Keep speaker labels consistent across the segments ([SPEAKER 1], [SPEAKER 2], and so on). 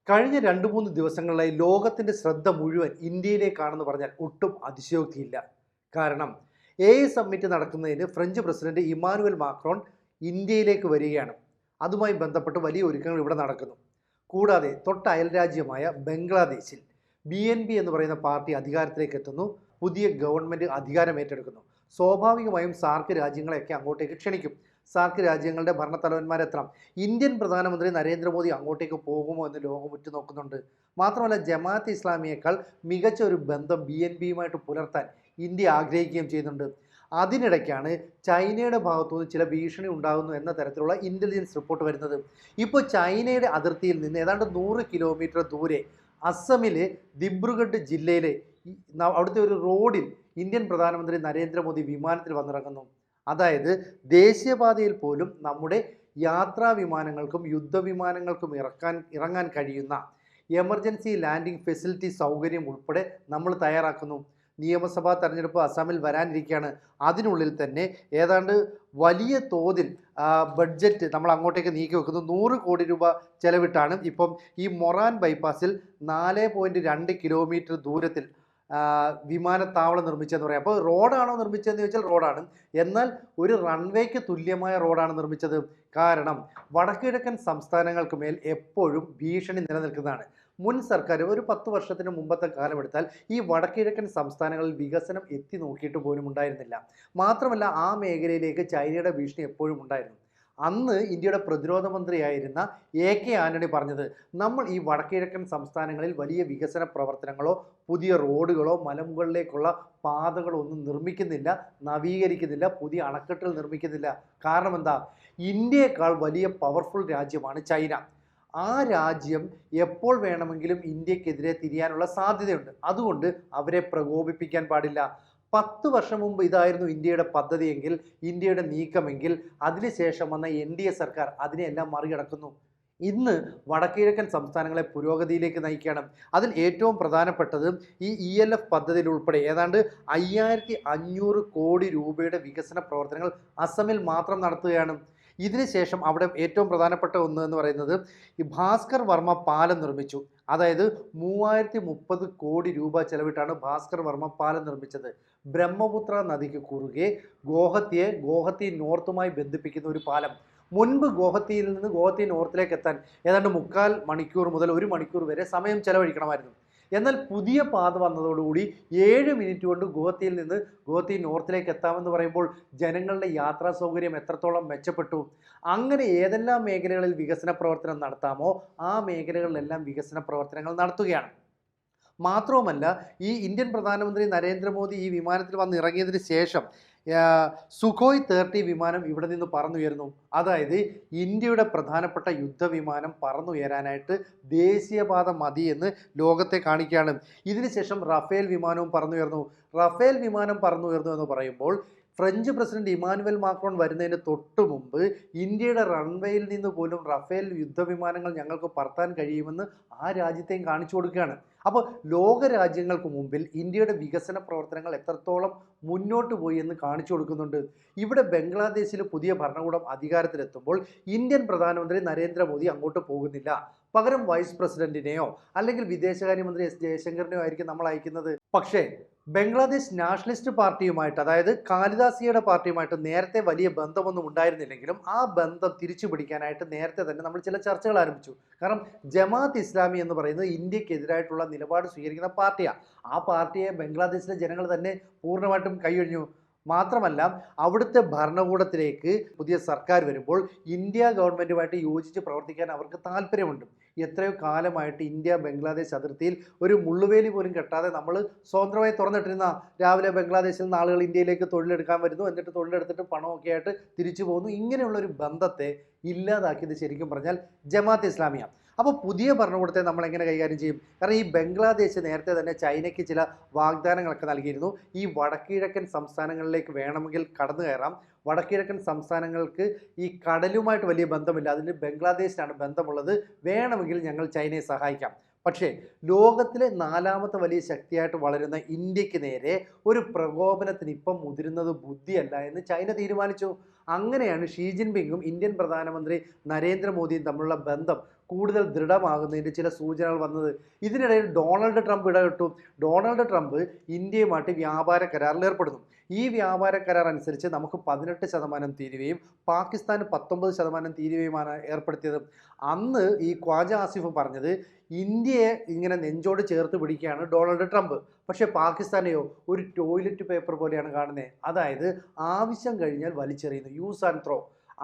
[SPEAKER 1] കഴിഞ്ഞ 2-3 ദിവസങ്ങളിലായി ലോകത്തിന്റെ ശ്രദ്ധ മുഴുവൻ ഇന്ത്യയിലേക്കാണെന്ന് പറഞ്ഞാൽ ഒട്ടും അതിശയോക്തിയില്ല. കാരണം സമ്മിറ്റ് നടക്കുന്നതിന് ഫ്രഞ്ച് പ്രസിഡന്റ് ഇമ്മാനുവൽ മാക്രോൺ ഇന്ത്യയിലേക്ക് വരികയാണ്. അതുമായി ബന്ധപ്പെട്ട് വലിയ ഒരുക്കങ്ങൾ ഇവിടെ നടക്കുന്നു. കൂടാതെ തൊട്ട അയൽരാജ്യമായ ബംഗ്ലാദേശിൽ BNP എന്ന് പറയുന്ന പാർട്ടി അധികാരത്തിലേക്ക് എത്തുന്നു. പുതിയ ഗവൺമെന്റ് അധികാരം ഏറ്റെടുക്കുന്നു. സ്വാഭാവികമായും സാർക്ക് രാജ്യങ്ങളെയൊക്കെ അങ്ങോട്ടേക്ക് ക്ഷണിക്കും. സാർക്ക് രാജ്യങ്ങളുടെ ഭരണത്തലവന്മാരെത്താം. ഇന്ത്യൻ പ്രധാനമന്ത്രി നരേന്ദ്രമോദി അങ്ങോട്ടേക്ക് പോകുമോ എന്ന് ലോകം ഉറ്റുനോക്കുന്നുണ്ട്. മാത്രമല്ല ജമാഅത്ത് ഇസ്ലാമിയേക്കാൾ മികച്ച ഒരു ബന്ധം BNPയുമായിട്ട് പുലർത്താൻ ഇന്ത്യ ആഗ്രഹിക്കുകയും ചെയ്യുന്നുണ്ട്. അതിനിടയ്ക്കാണ് ചൈനയുടെ ഭാഗത്തുനിന്ന് ചില ഭീഷണി ഉണ്ടാകുന്നു എന്ന തരത്തിലുള്ള ഇന്റലിജൻസ് റിപ്പോർട്ട് വരുന്നത്. ഇപ്പോൾ ചൈനയുടെ അതിർത്തിയിൽ നിന്ന് ഏതാണ്ട് 100 കിലോമീറ്റർ ദൂരെ അസമിലെ ദിബ്രുഗഡ് ജില്ലയിലെ അവിടുത്തെ ഒരു റോഡിൽ ഇന്ത്യൻ പ്രധാനമന്ത്രി നരേന്ദ്രമോദി വിമാനത്തിൽ വന്നിറങ്ങുന്നു. അതായത് ദേശീയപാതയിൽ പോലും നമ്മുടെ യാത്രാ വിമാനങ്ങൾക്കും യുദ്ധവിമാനങ്ങൾക്കും ഇറങ്ങാൻ കഴിയുന്ന എമർജൻസി ലാൻഡിംഗ് ഫെസിലിറ്റി സൗകര്യം ഉൾപ്പെടെ നമ്മൾ തയ്യാറാക്കുന്നു. നിയമസഭാ തെരഞ്ഞെടുപ്പ് അസമിൽ വരാനിരിക്കുകയാണ്. അതിനുള്ളിൽ തന്നെ ഏതാണ്ട് വലിയ തോതിൽ ബഡ്ജറ്റ് നമ്മൾ അങ്ങോട്ടേക്ക് നീക്കി വെക്കുന്നു. 100 കോടി രൂപ ചെലവിട്ടാണ് ഇപ്പം ഈ മൊറാൻ ബൈപ്പാസിൽ 4.2 കിലോമീറ്റർ ദൂരത്തിൽ വിമാനത്താവളം നിർമ്മിച്ചതെന്ന് പറയാം. അപ്പോൾ റോഡാണോ നിർമ്മിച്ചതെന്ന് ചോദിച്ചാൽ റോഡാണ്. എന്നാൽ ഒരു റൺവേക്ക് തുല്യമായ റോഡാണ് നിർമ്മിച്ചത്. കാരണം വടക്കിഴക്കൻ സംസ്ഥാനങ്ങൾക്ക് മേൽ എപ്പോഴും ഭീഷണി നിലനിൽക്കുന്നതാണ്. മുൻ സർക്കാർ ഒരു 10 വർഷത്തിന് മുമ്പത്തെ കാലമെടുത്താൽ ഈ വടക്കിഴക്കൻ സംസ്ഥാനങ്ങളിൽ വികസനം എത്തി നോക്കിയിട്ട് പോലും ഉണ്ടായിരുന്നില്ല. മാത്രമല്ല ആ മേഖലയിലേക്ക് ചൈനയുടെ ഭീഷണി എപ്പോഴും ഉണ്ടായിരുന്നു. അന്ന് ഇന്ത്യയുടെ പ്രതിരോധ മന്ത്രിയായിരുന്ന AK ആന്റണി പറഞ്ഞത്, നമ്മൾ ഈ വടക്കിഴക്കൻ സംസ്ഥാനങ്ങളിൽ വലിയ വികസന പ്രവർത്തനങ്ങളോ പുതിയ റോഡുകളോ മലമുകളിലേക്കുള്ള പാതകളോ ഒന്നും നിർമ്മിക്കുന്നില്ല, നവീകരിക്കുന്നില്ല, പുതിയ അണക്കെട്ടുകൾ നിർമ്മിക്കുന്നില്ല. കാരണം എന്താ? ഇന്ത്യയേക്കാൾ വലിയ പവർഫുൾ രാജ്യമാണ് ചൈന. ആ രാജ്യം എപ്പോൾ വേണമെങ്കിലും ഇന്ത്യക്കെതിരെ തിരിയാനുള്ള സാധ്യതയുണ്ട്. അതുകൊണ്ട് അവരെ പ്രകോപിപ്പിക്കാൻ പാടില്ല. 10 വർഷം മുമ്പ് ഇതായിരുന്നു ഇന്ത്യയുടെ പദ്ധതിയെങ്കിൽ, ഇന്ത്യയുടെ നീക്കമെങ്കിൽ, അതിനുശേഷം വന്ന NDA സർക്കാർ അതിനെയെല്ലാം മറികടക്കുന്നു. ഇന്ന് വടക്കിഴക്കൻ സംസ്ഥാനങ്ങളെ പുരോഗതിയിലേക്ക് നയിക്കണം. അതിൽ ഏറ്റവും പ്രധാനപ്പെട്ടത് ഈ ELF പദ്ധതിയിൽ ഉൾപ്പെടെ ഏതാണ്ട് 5500 കോടി രൂപയുടെ വികസന പ്രവർത്തനങ്ങൾ അസമിൽ മാത്രം നടത്തുകയാണ്. ഇതിനുശേഷം അവിടെ ഏറ്റവും പ്രധാനപ്പെട്ട ഒന്ന് എന്ന് പറയുന്നത് ഈ ഭാസ്കർ വർമ്മ പാലം നിർമ്മിച്ചു. അതായത് 3030 കോടി രൂപ ചെലവിട്ടാണ് ഭാസ്കർ വർമ്മ പാലം നിർമ്മിച്ചത്. ബ്രഹ്മപുത്ര നദിക്ക് കുറുകെ ഗോഹത്തി നോർത്തുമായി ബന്ധിപ്പിക്കുന്ന ഒരു പാലം. മുൻപ് ഗോഹത്തിയിൽ നിന്ന് ഗോഹത്തി നോർത്തിലേക്ക് എത്താൻ ഏതാണ്ട് 3/4 മണിക്കൂർ മുതൽ 1 മണിക്കൂർ വരെ സമയം ചെലവഴിക്കണമായിരുന്നു. എന്നാൽ പുതിയ പാത വന്നതോടുകൂടി 7 മിനിറ്റ് കൊണ്ട് ഗോഹത്തിയിൽ നിന്ന് ഗോഹത്തി നോർത്തിലേക്ക് എത്താമെന്ന് പറയുമ്പോൾ ജനങ്ങളുടെ യാത്രാ സൗകര്യം എത്രത്തോളം മെച്ചപ്പെട്ടു. അങ്ങനെ ഏതെല്ലാം മേഖലകളിൽ വികസന പ്രവർത്തനം നടത്താമോ ആ മേഖലകളിലെല്ലാം വികസന പ്രവർത്തനങ്ങൾ നടത്തുകയാണ്. മാത്രവുമല്ല ഈ ഇന്ത്യൻ പ്രധാനമന്ത്രി നരേന്ദ്രമോദി ഈ വിമാനത്തിൽ വന്ന് ഇറങ്ങിയതിന് ശേഷം സുഖോയ് 30 വിമാനം ഇവിടെ നിന്ന് പറന്നുയരുന്നു. അതായത് ഇന്ത്യയുടെ പ്രധാനപ്പെട്ട യുദ്ധവിമാനം പറന്നുയരാനായിട്ട് ദേശീയപാത മതി എന്ന് ലോകത്തെ കാണിക്കുകയാണ്. ഇതിനുശേഷം റഫേൽ വിമാനവും പറന്നുയർന്നു. റഫേൽ വിമാനം പറന്നുയർന്നു എന്ന് പറയുമ്പോൾ ഫ്രഞ്ച് പ്രസിഡന്റ് ഇമ്മാനുവൽ മാക്രോൺ വരുന്നതിന് തൊട്ട് മുമ്പ് ഇന്ത്യയുടെ റൺവേയിൽ നിന്ന് പോലും റഫേൽ യുദ്ധവിമാനങ്ങൾ ഞങ്ങൾക്ക് പറത്താൻ കഴിയുമെന്ന് ആ രാജ്യത്തെയും കാണിച്ചു കൊടുക്കുകയാണ്. അപ്പോൾ ലോക രാജ്യങ്ങൾക്ക് മുമ്പിൽ ഇന്ത്യയുടെ വികസന പ്രവർത്തനങ്ങൾ എത്രത്തോളം മുന്നോട്ട് പോയി എന്ന് കാണിച്ചു കൊടുക്കുന്നുണ്ട്. ഇവിടെ ബംഗ്ലാദേശിൽ പുതിയ ഭരണകൂടം അധികാരത്തിലെത്തുമ്പോൾ ഇന്ത്യൻ പ്രധാനമന്ത്രി നരേന്ദ്രമോദി അങ്ങോട്ട് പോകുന്നില്ല. പകരം വൈസ് പ്രസിഡന്റിനെയോ അല്ലെങ്കിൽ വിദേശകാര്യമന്ത്രി S ജയശങ്കറിനെയോ ആയിരിക്കും നമ്മൾ അയക്കുന്നത്. പക്ഷേ ബംഗ്ലാദേശ് നാഷണലിസ്റ്റ് പാർട്ടിയുമായിട്ട്, അതായത് കാലിദാസിയുടെ പാർട്ടിയുമായിട്ട് നേരത്തെ വലിയ ബന്ധമൊന്നും ഉണ്ടായിരുന്നില്ലെങ്കിലും ആ ബന്ധം തിരിച്ചു പിടിക്കാനായിട്ട് നേരത്തെ തന്നെ നമ്മൾ ചില ചർച്ചകൾ ആരംഭിച്ചു. കാരണം ജമാഅത്ത് ഇസ്ലാമി എന്ന് പറയുന്നത് ഇന്ത്യക്കെതിരായിട്ടുള്ള നിലപാട് സ്വീകരിക്കുന്ന പാർട്ടിയാണ്. ആ പാർട്ടിയെ ബംഗ്ലാദേശിലെ ജനങ്ങൾ തന്നെ പൂർണ്ണമായിട്ടും കൈയൊഴിഞ്ഞു. മാത്രമല്ല അവിടുത്തെ ഭരണകൂടത്തിലേക്ക് പുതിയ സർക്കാർ വരുമ്പോൾ ഇന്ത്യ ഗവൺമെൻറ്റുമായിട്ട് യോജിച്ച് പ്രവർത്തിക്കാൻ അവർക്ക് താല്പര്യമുണ്ട്. എത്രയോ കാലമായിട്ട് ഇന്ത്യ ബംഗ്ലാദേശ് അതിർത്തിയിൽ ഒരു മുള്ളുവേലി പോലും കെട്ടാതെ നമ്മൾ സ്വതന്ത്രമായി തുറന്നിട്ടിരുന്ന, രാവിലെ ബംഗ്ലാദേശിൽ നിന്ന് ആളുകൾ ഇന്ത്യയിലേക്ക് തൊഴിലെടുക്കാൻ വരുന്നു, എന്നിട്ട് തൊഴിലെടുത്തിട്ട് പണമൊക്കെ ആയിട്ട് തിരിച്ചു പോകുന്നു. ഇങ്ങനെയുള്ളൊരു ബന്ധത്തെ ഇല്ലാതാക്കിയത് ശരിക്കും പറഞ്ഞാൽ ജമാഅത്ത് ഇസ്ലാമിയാണ്. അപ്പോൾ പുതിയ ഭരണകൂടത്തെ നമ്മൾ എങ്ങനെ കൈകാര്യം ചെയ്യും? കാരണം ഈ ബംഗ്ലാദേശ് നേരത്തെ തന്നെ ചൈനയ്ക്ക് ചില വാഗ്ദാനങ്ങളൊക്കെ നൽകിയിരുന്നു. ഈ വടക്കിഴക്കൻ സംസ്ഥാനങ്ങളിലേക്ക് വേണമെങ്കിൽ കടന്നു കയറാം, വടക്കിഴക്കൻ സംസ്ഥാനങ്ങൾക്ക് ഈ കടലുമായിട്ട് വലിയ ബന്ധമില്ല, അതിന് ബംഗ്ലാദേശിനാണ് ബന്ധമുള്ളത്, വേണമെങ്കിൽ ഞങ്ങൾ ചൈനയെ സഹായിക്കാം. പക്ഷേ ലോകത്തിലെ 4ാമത്തെ വലിയ ശക്തിയായിട്ട് വളരുന്ന ഇന്ത്യക്ക് നേരെ ഒരു പ്രകോപനത്തിന് ഇപ്പം മുതിരുന്നത് ബുദ്ധിയല്ല എന്ന് ചൈന തീരുമാനിച്ചു. അങ്ങനെയാണ് ഷീ ജിൻപിങ്ങും ഇന്ത്യൻ പ്രധാനമന്ത്രി നരേന്ദ്രമോദിയും തമ്മിലുള്ള ബന്ധം കൂടുതൽ ദൃഢമാകുന്നതിൻ്റെ ചില സൂചനകൾ വന്നത്. ഇതിനിടയിൽ ഡൊണാൾഡ് ട്രംപ് ഇടപെട്ടു. ഡൊണാൾഡ് ട്രംപ് ഇന്ത്യയുമായിട്ട് വ്യാപാര കരാറിൽ ഏർപ്പെടുന്നു. ഈ വ്യാപാര കരാർ അനുസരിച്ച് നമുക്ക് 18% തീരുവയും പാകിസ്ഥാന് 19% തീരുവയുമാണ് ഏർപ്പെടുത്തിയത്. അന്ന് ഈ ഖ്വാജ ആസിഫ് പറഞ്ഞത് ഇന്ത്യയെ ഇങ്ങനെ നെഞ്ചോട് ചേർത്ത് പിടിക്കുകയാണ് ഡൊണാൾഡ് ട്രംപ്. പക്ഷേ പാകിസ്ഥാനെയോ ഒരു ടോയ്ലറ്റ് പേപ്പർ പോലെയാണ് കാണുന്നത്. അതായത് ആവശ്യം കഴിഞ്ഞാൽ വലിച്ചെറിയുന്നു, യൂസ് ആൻഡ് ത്രോ.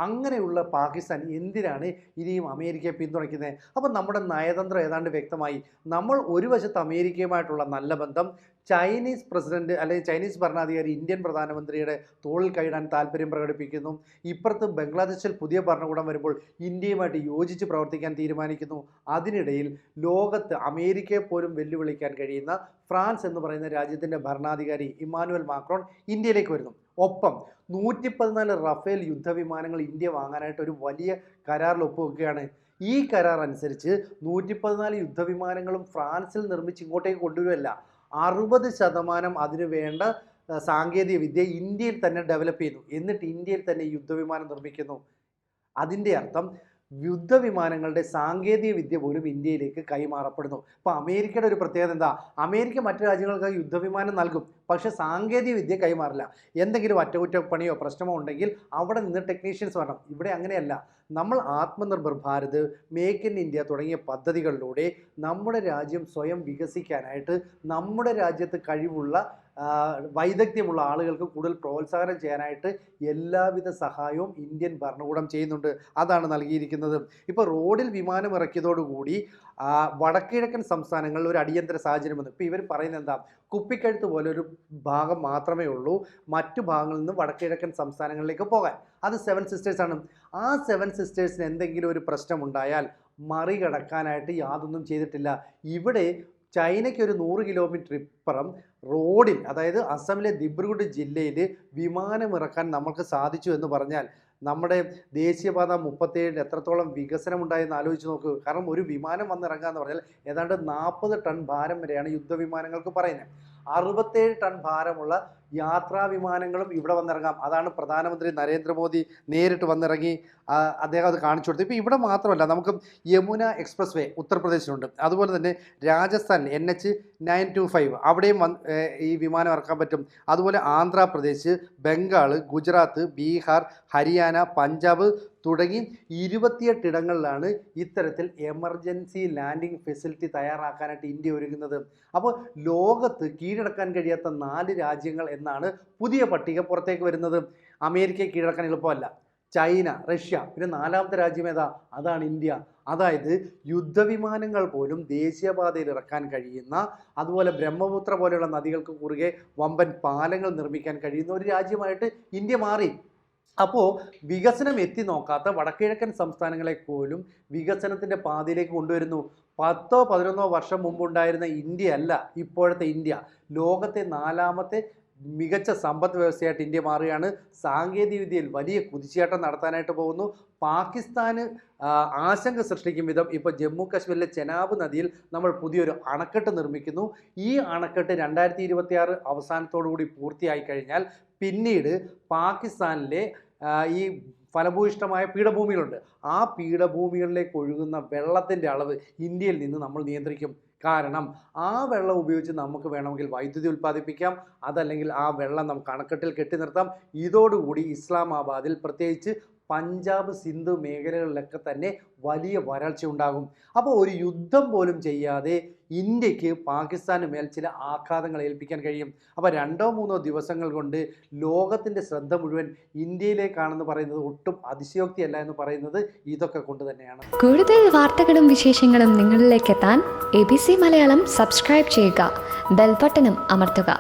[SPEAKER 1] അങ്ങനെയുള്ള പാകിസ്ഥാൻ എന്തിനാണ് ഇനിയും അമേരിക്കയെ പിന്തുണയ്ക്കുന്നത്? അപ്പം നമ്മുടെ നയതന്ത്രം ഏതാണ്ട് വ്യക്തമായി. നമ്മൾ ഒരു വശത്ത് അമേരിക്കയുമായിട്ടുള്ള നല്ല ബന്ധം, ചൈനീസ് പ്രസിഡന്റ് അല്ലെങ്കിൽ ചൈനീസ് ഭരണാധികാരി ഇന്ത്യൻ പ്രധാനമന്ത്രിയുടെ തോളിൽ കൈയിടാൻ താല്പര്യം പ്രകടിപ്പിക്കുന്നു. ഇപ്പുറത്ത് ബംഗ്ലാദേശിൽ പുതിയ ഭരണകൂടം വരുമ്പോൾ ഇന്ത്യയുമായിട്ട് യോജിച്ച് പ്രവർത്തിക്കാൻ തീരുമാനിക്കുന്നു. അതിനിടയിൽ ലോകത്ത് അമേരിക്കയെ പോലും വെല്ലുവിളിക്കാൻ കഴിയുന്ന ഫ്രാൻസ് എന്ന് പറയുന്ന രാജ്യത്തിൻ്റെ ഭരണാധികാരി ഇമ്മാനുവൽ മാക്രോൺ ഇന്ത്യയിലേക്ക് വരുന്നു. ഒപ്പം 114 റഫേൽ യുദ്ധവിമാനങ്ങൾ ഇന്ത്യ വാങ്ങാനായിട്ട് ഒരു വലിയ കരാറിൽ ഒപ്പുവെക്കുകയാണ്. ഈ കരാർ അനുസരിച്ച് 114 യുദ്ധവിമാനങ്ങളും ഫ്രാൻസിൽ നിർമ്മിച്ച് ഇങ്ങോട്ടേക്ക് കൊണ്ടുവരുമല്ല, 60% അതിന് വേണ്ട സാങ്കേതിക വിദ്യ ഇന്ത്യയിൽ തന്നെ ഡെവലപ്പ് ചെയ്യുന്നു. എന്നിട്ട് ഇന്ത്യയിൽ തന്നെ യുദ്ധവിമാനം നിർമ്മിക്കുന്നു. അതിൻ്റെ അർത്ഥം യുദ്ധവിമാനങ്ങളുടെ സാങ്കേതിക വിദ്യ പോലും ഇന്ത്യയിലേക്ക് കൈമാറപ്പെടുന്നു. ഇപ്പോൾ അമേരിക്കയുടെ ഒരു പ്രത്യേകത എന്താ? അമേരിക്ക മറ്റു രാജ്യങ്ങൾക്ക് യുദ്ധവിമാനം നൽകും, പക്ഷേ സാങ്കേതിക വിദ്യ കൈമാറില്ല. എന്തെങ്കിലും അറ്റകുറ്റപ്പണിയോ പ്രശ്നമോ ഉണ്ടെങ്കിൽ അവിടെ നിന്ന് ടെക്നീഷ്യൻസ് വരണം. ഇവിടെ അങ്ങനെയല്ല. നമ്മൾ Atmanirbhar Bharat, make in India തുടങ്ങിയ പദ്ധതികളിലൂടെ നമ്മുടെ രാജ്യം സ്വയം വികസിക്കാനായിട്ട് നമ്മുടെ രാജ്യത്ത് കഴിവുള്ള വൈദഗ്ധ്യമുള്ള ആളുകൾക്ക് കൂടുതൽ പ്രോത്സാഹനം ചെയ്യാനായിട്ട് എല്ലാവിധ സഹായവും ഇന്ത്യൻ ഭരണകൂടം ചെയ്യുന്നുണ്ട്. അതാണ് നൽകിയിരിക്കുന്നത്. ഇപ്പോൾ റോഡിൽ വിമാനം ഇറക്കിയതോടുകൂടി വടക്കിഴക്കൻ സംസ്ഥാനങ്ങളിൽ ഒരു അടിയന്തര സാഹചര്യം വന്നു. ഇപ്പോൾ ഇവർ പറയുന്നത് എന്താ? കുപ്പിക്കഴുത്ത് പോലെ ഒരു ഭാഗം മാത്രമേ ഉള്ളൂ മറ്റു ഭാഗങ്ങളിൽ നിന്ന് വടക്കിഴക്കൻ സംസ്ഥാനങ്ങളിലേക്ക് പോകാൻ. അത് 7 സിസ്റ്റേഴ്സ് ആണ്. ആ 7 സിസ്റ്റേഴ്സിന് എന്തെങ്കിലും ഒരു പ്രശ്നമുണ്ടായാൽ മറികടക്കാനായിട്ട് യാതൊന്നും ചെയ്തിട്ടില്ല. ഇവിടെ ചൈനയ്ക്ക് ഒരു 100 കിലോമീറ്റർ ഇപ്പുറം റോഡിൽ, അതായത് അസമിലെ ദിബ്രുഗഡ് ജില്ലയിൽ വിമാനം ഇറക്കാൻ നമുക്ക് സാധിച്ചു എന്ന് പറഞ്ഞാൽ നമ്മുടെ ദേശീയപാത 37 എത്രത്തോളം വികസനം ഉണ്ടായെന്ന് ആലോചിച്ച് നോക്കുക. കാരണം ഒരു വിമാനം വന്നിറങ്ങുക എന്ന് പറഞ്ഞാൽ ഏതാണ്ട് 40 ടൺ ഭാരം വരെയാണ് യുദ്ധവിമാനങ്ങൾക്ക് പറയുന്നത്. 67 ടൺ ഭാരമുള്ള യാത്രാ വിമാനങ്ങളും ഇവിടെ വന്നിറങ്ങാം. അതാണ് പ്രധാനമന്ത്രി നരേന്ദ്രമോദി നേരിട്ട് വന്നിറങ്ങി അദ്ദേഹം അത് കാണിച്ചു കൊടുത്തു. ഇപ്പോൾ ഇവിടെ മാത്രമല്ല, നമുക്ക് യമുന എക്സ്പ്രസ് വേ ഉത്തർപ്രദേശിലുണ്ട്. അതുപോലെ തന്നെ രാജസ്ഥാനിൽ NH 925 അവിടെയും ഈ വിമാനം ഇറക്കാൻ പറ്റും. അതുപോലെ ആന്ധ്രാപ്രദേശ്, ബംഗാൾ, ഗുജറാത്ത്, ബീഹാർ, ഹരിയാന, പഞ്ചാബ് തുടങ്ങി 28 ഇടങ്ങളിലാണ് ഇത്തരത്തിൽ എമർജൻസി ലാൻഡിംഗ് ഫെസിലിറ്റി തയ്യാറാക്കാനായിട്ട് ഇന്ത്യ ഒരുങ്ങുന്നത്. അപ്പോൾ ലോകത്ത് കീഴടക്കാൻ കഴിയാത്ത 4 രാജ്യങ്ങൾ എന്നാണ് പുതിയ പട്ടിക പുറത്തേക്ക് വരുന്നത്. അമേരിക്കയെ കീഴടക്കാൻ എളുപ്പമല്ല. ചൈന, റഷ്യ, പിന്നെ 4ാമത്തെ രാജ്യം ഏതാ? അതാണ് ഇന്ത്യ. അതായത് യുദ്ധവിമാനങ്ങൾ പോലും ദേശീയപാതയിൽ ഇറക്കാൻ കഴിയുന്ന, അതുപോലെ ബ്രഹ്മപുത്ര പോലെയുള്ള നദികൾക്ക് കുറുകെ വമ്പൻ പാലങ്ങൾ നിർമ്മിക്കാൻ കഴിയുന്ന ഒരു രാജ്യമായിട്ട് ഇന്ത്യ മാറി. അപ്പോൾ വികസനം എത്തി നോക്കാത്ത വടക്കിഴക്കൻ സംസ്ഥാനങ്ങളെ പോലും വികസനത്തിൻ്റെ പാതയിലേക്ക് കൊണ്ടുവരുന്നു. 10-11 വർഷം മുമ്പുണ്ടായിരുന്ന ഇന്ത്യ അല്ല ഇപ്പോഴത്തെ ഇന്ത്യ. ലോകത്തെ 4ാമത്തെ മികച്ച സമ്പദ് വ്യവസ്ഥയായിട്ട് ഇന്ത്യ മാറുകയാണ്. സാങ്കേതികവിദ്യയിൽ വലിയ കുതിച്ചുചാട്ടം നടത്താനായിട്ട് പോകുന്നു. പാകിസ്ഥാന് ആശങ്ക സൃഷ്ടിക്കും വിധം ഇപ്പോൾ ജമ്മു കാശ്മീരിലെ ചെനാബ് നദിയിൽ നമ്മൾ പുതിയൊരു അണക്കെട്ട് നിർമ്മിക്കുന്നു. ഈ അണക്കെട്ട് 2026 അവസാനത്തോടുകൂടി പൂർത്തിയായി കഴിഞ്ഞാൽ പിന്നീട് പാകിസ്ഥാനിലെ ഈ ഫലഭൂയിഷ്ടമായ പീഠഭൂമികളുണ്ട്. ആ പീഠഭൂമികളിലേക്ക് ഒഴുകുന്ന വെള്ളത്തിൻ്റെ അളവ് ഇന്ത്യയിൽ നിന്ന് നമ്മൾ നിയന്ത്രിക്കും. കാരണം ആ വെള്ളം ഉപയോഗിച്ച് നമുക്ക് വേണമെങ്കിൽ വൈദ്യുതി ഉൽപ്പാദിപ്പിക്കാം, അതല്ലെങ്കിൽ ആ വെള്ളം നമുക്ക് അണക്കെട്ടിൽ കെട്ടി നിർത്താം. ഇതോടുകൂടി ഇസ്ലാമാബാദിൽ, പ്രത്യേകിച്ച് പഞ്ചാബ്, സിന്ധു മേഖലകളിലൊക്കെ തന്നെ വലിയ വരൾച്ച ഉണ്ടാകും. അപ്പോൾ ഒരു യുദ്ധം പോലും ചെയ്യാതെ ഇന്ത്യക്ക് പാകിസ്ഥാന് മേൽ ചില ആഘാതങ്ങൾ ഏൽപ്പിക്കാൻ കഴിയും. അപ്പോൾ 2-3 ദിവസങ്ങൾ കൊണ്ട് ലോകത്തിൻ്റെ ശ്രദ്ധ മുഴുവൻ ഇന്ത്യയിലേക്കാണെന്ന് പറയുന്നത് ഒട്ടും അതിശയോക്തിയല്ല എന്ന് പറയുന്നത് ഇതൊക്കെ കൊണ്ട് തന്നെയാണ്.
[SPEAKER 2] കൂടുതൽ വാർത്തകളും വിശേഷങ്ങളും നിങ്ങളിലേക്ക് എത്താൻ ABC മലയാളം സബ്സ്ക്രൈബ് ചെയ്യുക, ബെൽ ബട്ടണും അമർത്തുക.